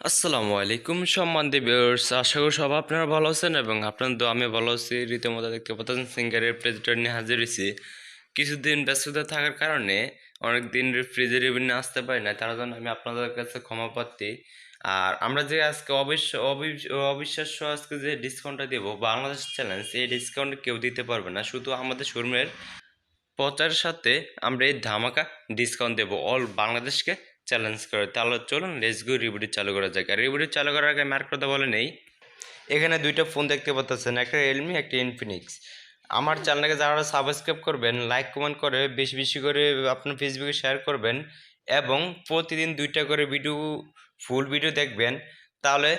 আসসালামু আলাইকুম সম্মানিত ভিউয়ার্স, আশা করি সবাই আপনারা ভালো আছেন এবং আপনার তো আমি ভালো আছি। রীতিমতো দেখতে পাচ্ছেন সিঙ্গারের প্রেজেন্টার নিয়ে হাজির হয়েছি। কিছুদিন ব্যস্ততা থাকার কারণে অনেক দিন ফ্রিজের রিভিউ নিয়ে আসতে পারি না, তার জন্য আমি আপনাদের কাছে ক্ষমা প্রার্থী। আর আমরা যে আজকে অবিশ্বাস্য আজকে যে ডিসকাউন্টটা দেবো বাংলাদেশ চ্যালেঞ্জ, এই ডিসকাউন্ট কেউ দিতে পারবে না, শুধু আমাদের শোরুমের প্রচারের সাথে আমরা এই ধামাকা ডিসকাউন্ট দেবো অল বাংলাদেশকে চ্যালেঞ্জ করে। তাহলে চলুন লেটস গো রিভিউটি চালু করা যাক। আর রিভিউটি চালু করার আগে মার্ক কথা বলে নেই, এখানে দুইটা ফোন দেখতে পাচ্ছেন, একটা রিয়েলমি একটা ইনফিনিক্স। আমার চ্যানেলকে যারা সাবস্ক্রাইব করবেন, লাইক কমেন্ট করে বেশি বেশি করে আপনার ফেসবুকে শেয়ার করবেন এবং প্রতিদিন দুইটা করে ভিডিও ফুল ভিডিও দেখবেন, তাহলে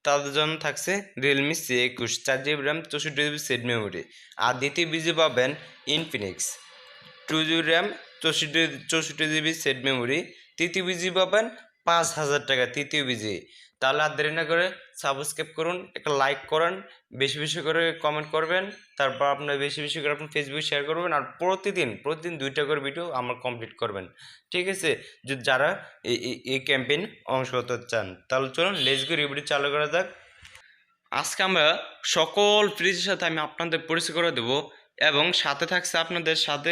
তাদের জন্য থাকছে Realme C21 4GB RAM 64GB set memory. আর দ্বিতীয় বিজি পাবেন Infinix 2GB RAM 64GB set memory. তৃতীয় বিজি পাবেন 5,000 টাকা তৃতীয় বিজি। তাহলে আর দেরি না করে সাবস্ক্রাইব করুন, একটা লাইক করেন, বেশি বেশি করে কমেন্ট করবেন, তারপর আপনার বেশি বেশি করে আপনার ফেসবুকে শেয়ার করবেন। আর প্রতিদিন দুইটা করে ভিডিও আমার কমপ্লিট করবেন, ঠিক আছে? যারা এই ক্যাম্পেইন অংশ হতে চান, তাহলে চলুন লেটস গো রিভিউ চালু করা যাক। আজকে আমরা সকল ফ্রিজের সাথে আমি আপনাদের পরিচয় করে দেবো এবং সাথে থাকছে আপনাদের সাথে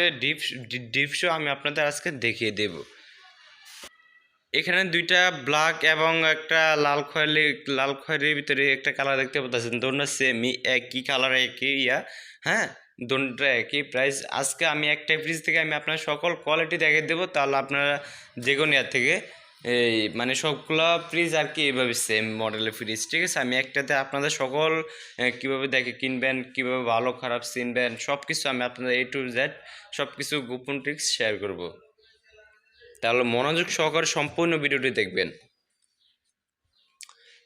ডিপ শো আমি আপনাদের আজকে দেখিয়ে দেব। এখানে দুইটা ব্ল্যাক এবং একটা লাল খয়েরির ভিতরে একটা কালার দেখতে পাচ্ছেন, দোনো সেমই একই কালার একই হ্যাঁ, দোনোটা একই প্রাইস। আজকে আমি একটা ফ্রিজ থেকে আমি আপনার সকল কোয়ালিটি দেখিয়ে দেবো, তাহলে আপনারা যে কোনো থেকে এই মানে সবগুলো ফ্রিজ আর কি এইভাবে সেম মডেলের ফ্রিজ, ঠিক আছে? আমি একটাতে আপনাদের সকল কীভাবে দেখে কিনবেন, কীভাবে ভালো খারাপ চিনবেন, সব কিছু আমি আপনাদের A to Z সব কিছু গোপন ট্রিক্স শেয়ার করব। তাহলে মনোযোগ সহকারে সম্পূর্ণ ভিডিওটি দেখবেন।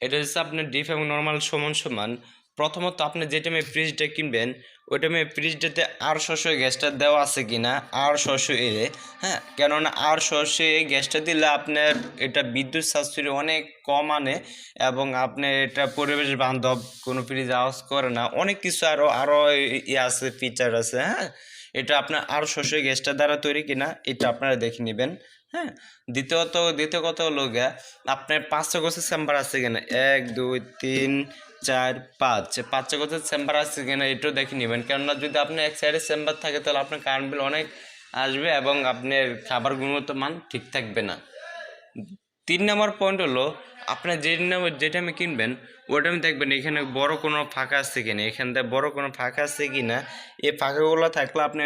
এটা হচ্ছে আপনার ডিপ এবং নর্মাল সমান সমান। প্রথমত আপনি যে টাইমে ফ্রিজটা কিনবেন ওই টাইমে ফ্রিজটাতে আর শস্য গ্যাসটা দেওয়া আছে কি না, আর শস্য এলে হ্যাঁ, কেননা আর শস্যে গ্যাসটা দিলে আপনার এটা বিদ্যুৎ সাশ্রয় অনেক কম আনে এবং আপনার এটা পরিবেশ বান্ধব, কোনো ফ্রিজ আওয়াজ করে না, অনেক কিছু আরও আছে, ফিচার আছে। হ্যাঁ, এটা আপনার আর শস্য গ্যাসটা দ্বারা তৈরি কিনা এটা আপনারা দেখে নেবেন। হ্যাঁ, দ্বিতীয় কথা হলো গিয়া আপনার 500 গছের চেম্বার আছে কিনা, 1 2 3 4 5 গছের চেম্বার আছে কিনা এটাও দেখে নেবেন, কেননা যদি আপনার এক সাইডে চেম্বার থাকে তাহলে আপনার কারেন্ট বিল অনেক আসবে এবং আপনার খাবার গুণগত মান ঠিক থাকবে না। 3 নম্বর পয়েন্ট হলো আপনার যেটা আমি কিনবেন ওটা আমি দেখবেন এখানে বড় কোনো ফাঁকা আছে কিনা, এখান থেকে বড় কোনো ফাঁকা আছে কিনা। এই ফাঁকাগুলো থাকলে আপনি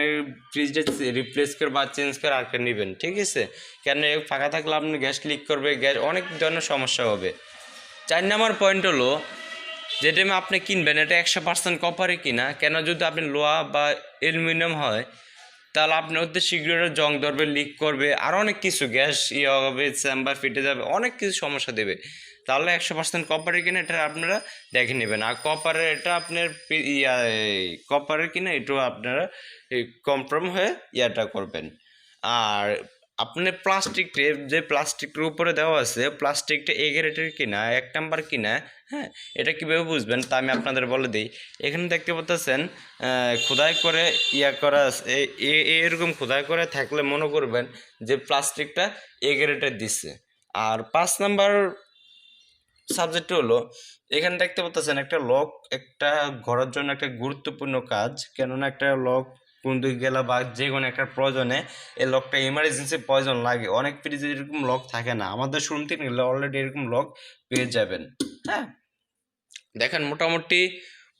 ফ্রিজটা রিপ্লেস করে বা চেঞ্জ করে আর নেবেন, ঠিক আছে? কেন এই ফাঁকা থাকলে আপনি গ্যাস লিক করবে, গ্যাস অনেক ধরনের সমস্যা হবে। 4 নম্বর পয়েন্ট হলো যেটা আপনি কিনবেন এটা 100% কপারে কিনা, কেন যদি আপনি লোহা বা অ্যালুমিনিয়াম হয় তাহলে আপনার ওতে শীঘ্রই জং ধরবে, লিক করবে, আর অনেক কিছু গ্যাস হবে, চেম্বার ফিটে যাবে, অনেক কিছু সমস্যা দেবে। তাহলে 100% কপারের কিনা এটা আপনারা দেখে নেবেন। আর কপারের এটা আপনার কপারের কিনা এটাও আপনারা কনফার্ম হয়ে করবেন। আর আপনি প্লাস্টিকের উপরে দেওয়া আছে প্লাস্টিকটা এ গ্রেডের কিনা, 1 নাম্বার কিনা, হ্যাঁ, এটা কীভাবে বুঝবেন তা আমি আপনাদের বলে দিই। এখানে দেখতে পাচ্ছেন খোদাই করে করা আছে, এরকম খোদাই করে থাকলে মনে করবেন যে প্লাস্টিকটা এ গ্রেডের দিচ্ছে। আর 5 নাম্বার সাবজেক্ট হলো এখানে দেখতে পাচ্ছেন একটা লক, একটা ঘরের জন্য একটা গুরুত্বপূর্ণ কাজ, কেননা একটা লক কোন দিকে গেলে বা যে কোনো একটা প্রয়োজনে এই লকটা ইমার্জেন্সি প্রয়োজন লাগে। অনেক ফ্রিজে এরকম লক থাকে না, আমাদের শোরুম থেকে নিলে অলরেডি এরকম লক পেয়ে যাবেন। হ্যাঁ, দেখেন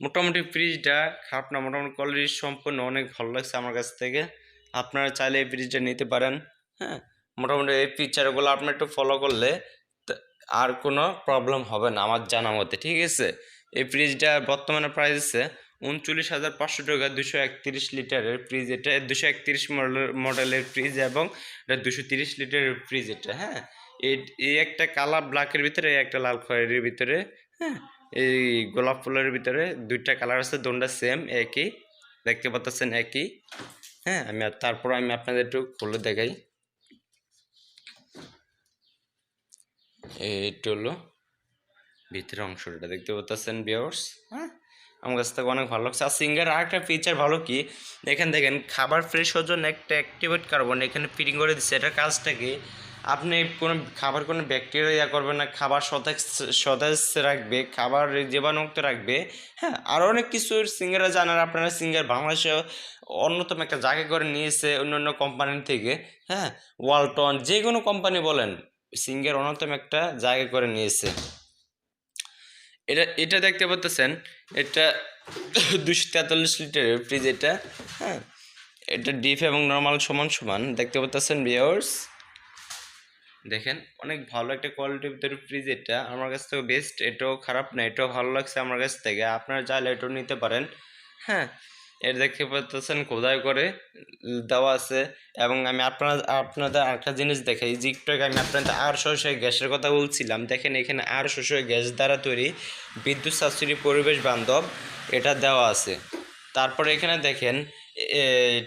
মোটামুটি ফ্রিজটা খারাপ না, মোটামুটি কোয়ালিটি সম্পূর্ণ অনেক ভালো লাগছে আমার কাছ থেকে। আপনারা চাইলে এই ফ্রিজটা নিতে পারেন। হ্যাঁ, মোটামুটি এই ফিচারগুলো আপনি একটু ফলো করলে আর কোনো প্রবলেম হবে না আমার জানা মতে, ঠিক আছে? এই ফ্রিজটা বর্তমানে প্রাইস আছে 39,500 টাকা। 231 লিটারের ফ্রিজ এটা, 231 মডেলের ফ্রিজ এবং এটা 230 লিটারের ফ্রিজ এটা। হ্যাঁ, এই একটা কালার ব্ল্যাকের ভিতরে, একটা লাল খয়েরির ভিতরে, হ্যাঁ, এই গোলাপ ফুলের ভিতরে দুইটা কালার আছে, দুটোটা সেম একই দেখতে পাচ্ছেন, একই। হ্যাঁ, তারপর আমি আপনাদের একটু খুলে দেখাই। এইটা হলো ভিতরের অংশটা দেখতে পাচ্ছেন ভিউয়ার্স। হ্যাঁ, আমার কাছ থেকে অনেক ভালো লাগছে। আর সিঙ্গার আর একটা ফিচার ভালো কি, এখানে দেখেন খাবার ফ্রেশ হওয়ার জন্য একটা অ্যাক্টিভেট কার্বন এখানে ফিটিং করে দিচ্ছে। এটার কাজটা কি, আপনি কোনো খাবার কোনো ব্যাকটেরিয়া করবেন না, খাবার সতেজ সতেজ রাখবে, খাবার জীবাণুমুক্ত রাখবে। হ্যাঁ, আরও অনেক কিছু সিঙ্গারা জানার আপনারা সিঙ্গার বাংলাদেশে অন্যতম একটা জায়গা করে নিয়েছে অন্য অন্য কোম্পানি থেকে। হ্যাঁ, ওয়ালটন যে কোনো কোম্পানি বলেন, সিঙ্গার অন্যতম একটা জায়গা করে নিয়েছে। এটা এটা দেখতে পাচ্ছেন, এটা 243 লিটারের ফ্রিজ এটা। হ্যাঁ, এটা ডিপ এবং নর্মাল সমান সমান দেখতে পাচ্ছেন ভিউয়ার্স। দেখেন অনেক ভালো একটা কোয়ালিটির ভিতরে ফ্রিজ, এটা আমার কাছ থেকে বেস্ট, এটাও খারাপ না, এটাও ভালো লাগছে আমার কাছ থেকে, আপনারা চাইলে এটাও নিতে পারেন। হ্যাঁ, এটা দেখতে পাচ্ছেন খোদাই করে দেওয়া আছে। এবং আমি আপনাদের আরেকটা জিনিস দেখাই, যে একটু আগে আমি আপনাদের 800 গ্যাসের কথা বলছিলাম, দেখেন এখানে 800 গ্যাস দ্বারা তৈরি, বিদ্যুৎ সাশ্রয়ী, পরিবেশ বান্ধব এটা দেওয়া আছে। তারপরে এখানে দেখেন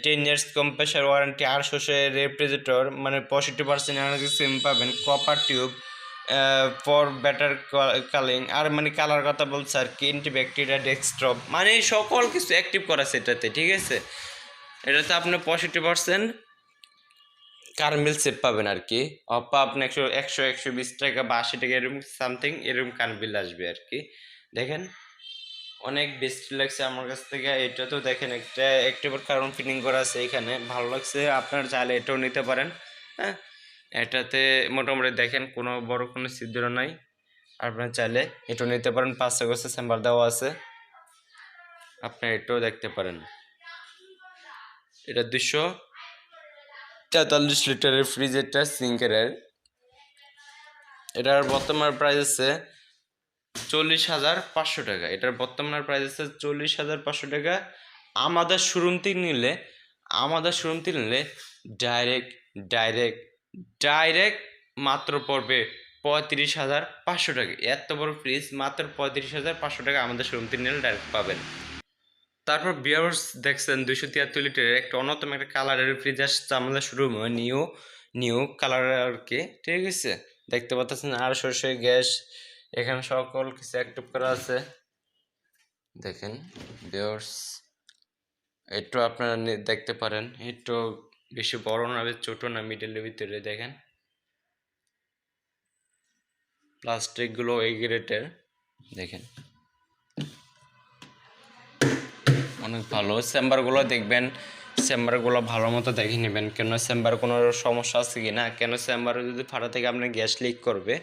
10 ইয়ার্স কম্প্রেসার ওয়ারেন্টি, 800 রেফ্রিজারেটর, মানে 65% এনার্জি সেম পাবেন, কপার টিউব ফর বেটার কালিং, আর মানে কালার কথা বলছে আর কি, অ্যান্টিব্যাকটেরিয়া, ডেস্কটপ, মানে সকল কিছু অ্যাক্টিভ করা আছে এটাতে। ঠিক আছে, এটাতে আপনি 65% কারেন্ট সেভ পাবেন আর কি, অপা আপনি 120 টাকা বা 80 টাকা এরকম সামথিং এরকম কারেন্ট বিল আসবে আর কি। দেখেন অনেক বেস্ট লাগছে আমার কাছ থেকে। এটা তো দেখেন একটা অ্যাক্টিভের কারণ ফিটিং করা আছে এখানে, ভালো লাগছে, আপনার চাইলে এটাও নিতে পারেন। হ্যাঁ, এটাতে মোটামুটি দেখেন কোনো বড় কোনো ছিদ্র নাই, আপনার চাইলে এটাও নিতে পারেন, 5 গোছের চেম্বার দেওয়া আছে, আপনি এটাও দেখতে পারেন। এটা 243 লিটারের ফ্রিজ, এটা সিঙ্গারের, এটার বর্তমান প্রাইস আছে 40,500 টাকা। এটার বর্তমান প্রাইস আছে 40,500 টাকা। আমাদের শোরুম থেকে নিলে, ডাইরেক্ট ডাইরেক্ট ডাইরেক্ট মাত্র পড়বে 35,500 টাকা। এত বড় ফ্রিজ মাত্র 35,500 টাকা আমাদের শোরুম থেকে নিলে ডাইরেক্ট পাবেন। তারপর বিয়ার্স দেখছেন 273 লিটারের একটা অন্যতম একটা কালারের ফ্রিজ আসছে আমাদের শোরুমে, নিউ কালার আর কি। ঠিক আছে, দেখতে পাচ্ছেন 800 গ্যাস, এখানে সকল কিছু অ্যাক্টিভ করা আছে। দেখেন বিয়ার্স, একটু আপনারা দেখতে পারেন, একটু বেশি বড় না, ছোট না, মিডলের ভিতরে। দেখেন প্লাস্টিকগুলো এই গ্রেটের, দেখেন অনেক ভালো। চেম্বারগুলো দেখবেন, চেম্বারগুলো ভালো মতো দেখে নেবেন, কেন চেম্বার কোনো সমস্যা আছে কি না, কেন চেম্বারে যদি ফাটা থেকে আপনার গ্যাস লিক করবে।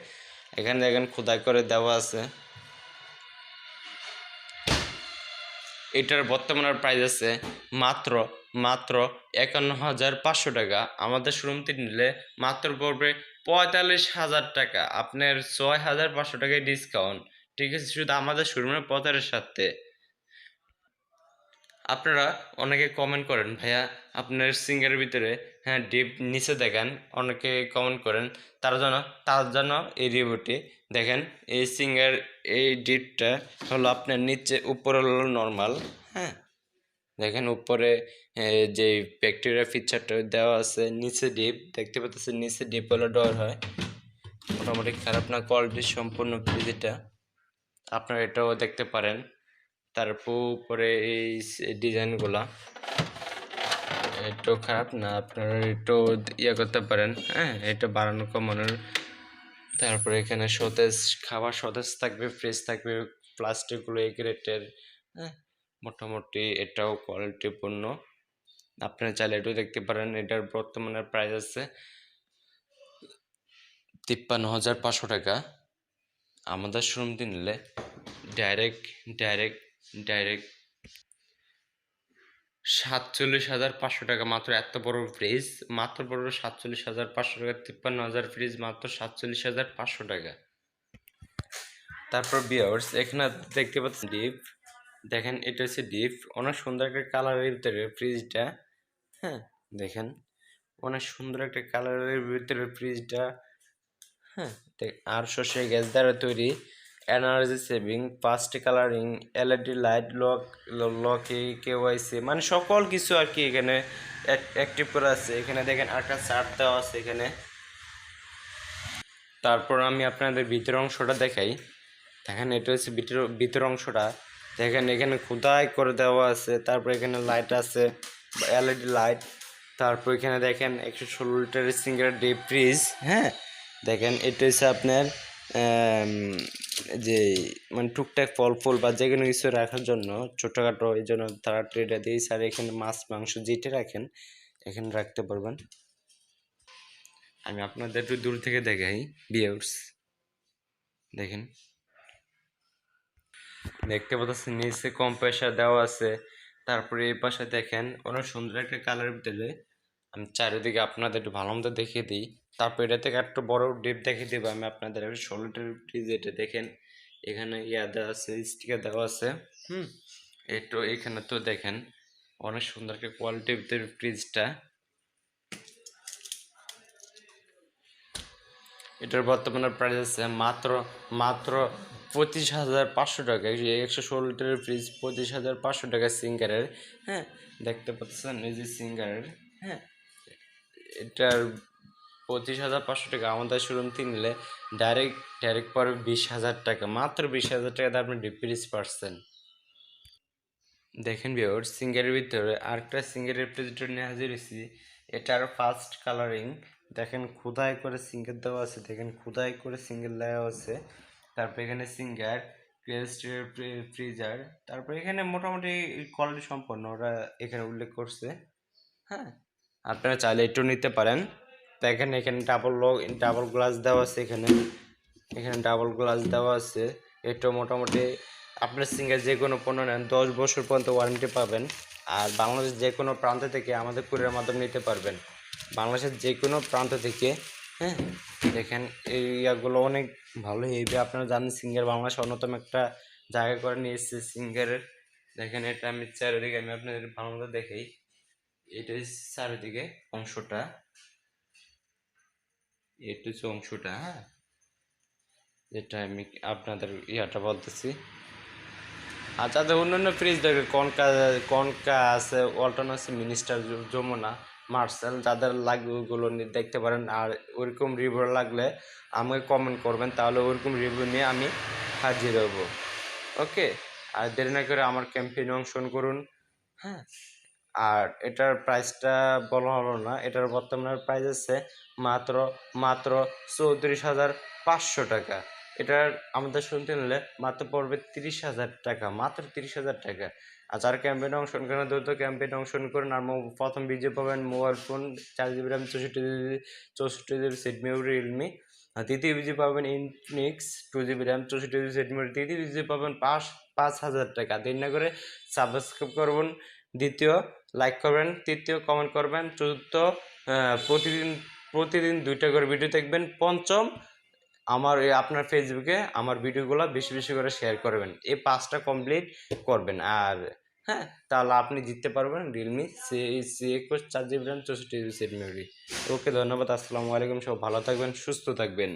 এখানে দেখেন খোদাই করে দেওয়া আছে। এটার বর্তমানের প্রাইস আছে মাত্র 51,500 টাকা। আমাদের শোরুম থেকে নিলে মাত্র পড়বে 45,000 টাকা, আপনার 6,500 টাকায় ডিসকাউন্ট। ঠিক আছে, শুধু আমাদের শোরুমের 45 সাথে। আপনারা অনেকে কমেন্ট করেন ভাইয়া আপনার সিঙ্গারের ভিতরে, হ্যাঁ ডিপ নিচে দেখেন, অনেকে কমেন্ট করেন, তার জন্য এই রিভিউটি দেখেন। এই সিঙ্গার এই ডিপটা হলো আপনার নিচে, উপরে হলো নর্মাল। হ্যাঁ, দেখেন উপরে যে ব্যাকটেরিয়া ফিচারটা দেওয়া আছে, নিচে ডিপ দেখতে পাচ্ছেন, নিচে ডিপ হলো ডর হয়, মোটামুটি খারাপ না, কোয়ালিটি সম্পূর্ণ ফ্রিজটা, আপনারা এটাও দেখতে পারেন। তারপর উপরে এই ডিজাইনগুলা একটু খারাপ না, আপনারা একটু ইয়ে করতে পারেন। হ্যাঁ, এটা বাড়ানো কমানোর। তারপরে এখানে সতেজ খাবার সতেজ থাকবে, ফ্রেশ থাকবে, প্লাস্টিকগুলো এই গ্রেটের। হ্যাঁ, মোটামুটি এটাও কোয়ালিটিপূর্ণ, আপনারা চাইলে এটাও দেখতে পারেন। এটার বর্তমানে প্রাইস আছে 53,500 টাকা। আমাদের শোরুম থেকে নিলে ডাইরেক্ট 47,500 টাকা মাত্র। এত বড় ফ্রিজ মাত্র পড়বে 47,500 টাকা, 53,000 ফ্রিজ মাত্র 47,500 টাকা। তারপর বিয়ার্স এখানে দেখতে পাচ্ছেন ডিপ, দেখেন এটা হচ্ছে ডিপ, অনেক সুন্দর একটা কালারের ভিতরে ফ্রিজটা। হ্যাঁ, দেখেন অনেক সুন্দর একটা কালারের ভিতরে ফ্রিজটা। হ্যাঁ, 800 গ্যাস দ্বারা তৈরি, energy saving, fast colouring, LED light, লকে কেওয়াইসি, মানে সকল কিছু আর কি এখানে অ্যাক্টিভ করা আছে। এখানে দেখেন একটা চার্ট দেওয়া আছে এখানে। তারপর আমি আপনাদের ভিতর অংশটা দেখাই, দেখেন এটা হচ্ছে ভিতর অংশটা। দেখেন এখানে খোদাই করে দেওয়া আছে, তারপর এখানে লাইট আছে, এলইডি লাইট, তারপর এখানে দেখেন 116 লিটারের সিঙ্গার ডিপ ফ্রিজ। হ্যাঁ, দেখেন এটা হচ্ছে আপনার যে মানে টুকটাক ফল ফুল বা যে কোনো কিছু রাখার জন্য ছোটোখাটো, এই জন্য তারা ট্রেটা দিয়েছে। আর এখানে মাছ মাংস যেটা রাখেন এখানে রাখতে পারবেন। আমি আপনাদের একটু দূর থেকে দেখাই ভিউয়ার্স, দেখেন দেখতে পাচ্ছেন নিচে কম্প্রেসার দেওয়া আছে। তারপরে এই পাশে দেখেন অনেক সুন্দর একটা কালারের ভিতরে। আমি চারিদিকে আপনাদের একটু ভালো মতো দেখিয়ে দিই। তারপর এটা থেকে একটু বড় ডিপ দেখিয়ে দেবো আমি আপনাদের। একটা 16 লিটারের ফ্রিজ, এটা দেখেন এখানে ইয়া দেওয়া আছে, স্টিকার দেওয়া আছে। একটু এখানে তো দেখেন অনেক সুন্দর একটা কোয়ালিটির ভিতরে ফ্রিজটা। এটার বর্তমানে প্রাইস আছে মাত্র মাত্র 25,500 টাকা। 116 লিটারের ফ্রিজ 25,500 টাকা সিঙ্গারের। হ্যাঁ, দেখতে পাচ্ছেন এই যে সিঙ্গারের। হ্যাঁ, এটার 25,500 টাকা। আমাদের শোরুম থেকে নিলে ডাইরেক্ট পরে 20,000 টাকা, মাত্র 20,000 টাকাতে আপনি ডিপ ফ্রিজ পাচ্ছেন। দেখেন ভিউয়ার্স, সিঙ্গারের ভিতরে আরেকটা সিঙ্গার রেফ্রিজারেটর নিয়ে হাজির হয়েছি। এটার ফার্স্ট কালারিং দেখেন, খোদাই করে সিঙ্গার দেওয়া আছে। দেখেন খোদাই করে সিঙ্গার দেওয়া আছে। তারপর এখানে সিঙ্গার ফ্রিজার। তারপর এখানে মোটামুটি কোয়ালিটি সম্পন্ন ওরা এখানে উল্লেখ করছে। হ্যাঁ, আপনারা চাইলে একটু নিতে পারেন। দেখেন এখানে ডাবল গ্লাস দেওয়া আছে। এখানে ডাবল গ্লাস দেওয়া আছে। এটা মোটামুটি আপনার সিঙ্গার যে কোনো পণ্য নেন 10 বছর পর্যন্ত ওয়ারেন্টি পাবেন। আর বাংলাদেশ যে কোনো প্রান্ত থেকে আমাদের কুরিয়ার মাধ্যমে নিতে পারবেন, বাংলাদেশের যে কোনো প্রান্ত থেকে। হ্যাঁ, দেখেন এই ইয়াগুলো অনেক ভালো হেভি। আপনারা জানেন সিঙ্গার বাংলাদেশের অন্যতম একটা জায়গা করে নিয়ে এসেছে সিঙ্গারের। দেখেন এটা আমি চারিদিকে আমি আপনাদের ভালো মতো দেখাই। এটা চারিদিকে অংশটা, এটা হচ্ছে অংশটা। হ্যাঁ, যেটা আমি আপনাদের ইয়াটা বলতেছি। আর যাদের অন্যান্য ফ্রিজ দেখে কনকা আছে, ওয়ালটন আছে, মিনিস্টার, যমুনা, মার্সেল, যাদের লাগবে ওইগুলো দেখতে পারেন। আর ওইরকম রিভিউ লাগলে আমাকে কমেন্ট করবেন, তাহলে ওইরকম রিভিউ নিয়ে আমি হাজির হব। ওকে, আর দেরি না করে আমার ক্যাম্পেইনে অংশগ্রহণ করুন। হ্যাঁ, আর এটার প্রাইসটা বলা হলো না। এটার বর্তমানে প্রাইস আছে মাত্র মাত্র 34,500 টাকা। এটার আমাদের শুনতে নিলে মাত্র পড়বে 30,000 টাকা, মাত্র 30,000 টাকা। আর যারা ক্যাম্পেইনে অংশগ্রহণ করেন দ্রুত ক্যাম্পেইনে অংশগ্রহণ করুন। আর প্রথম বিজে পাবেন mobile phone 4 GB RAM 64 GB set memory Realme. আর দ্বিতীয় বিজে পাবেন Infinix 2 GB RAM 64 GB set memory. তৃতীয় বিজে পাবেন 5,000 টাকা। দেরি না করে সাবস্ক্রাইব করবেন, দ্বিতীয় লাইক করবেন, তৃতীয় কমেন্ট করবেন, চতুর্থ প্রতিদিন 2টা করে ভিডিও দেখবেন, পঞ্চম আপনার ফেসবুকে আমার ভিডিওগুলো বেশি বেশি করে শেয়ার করবেন। এই 5টা কমপ্লিট করবেন। আর হ্যাঁ, তাহলে আপনি জিততে পারবেন Realme C21 4 GB RAM 64 GB set memory. Okay, ধন্যবাদ। আসসালামু আলাইকুম। সব ভালো থাকবেন, সুস্থ থাকবেন।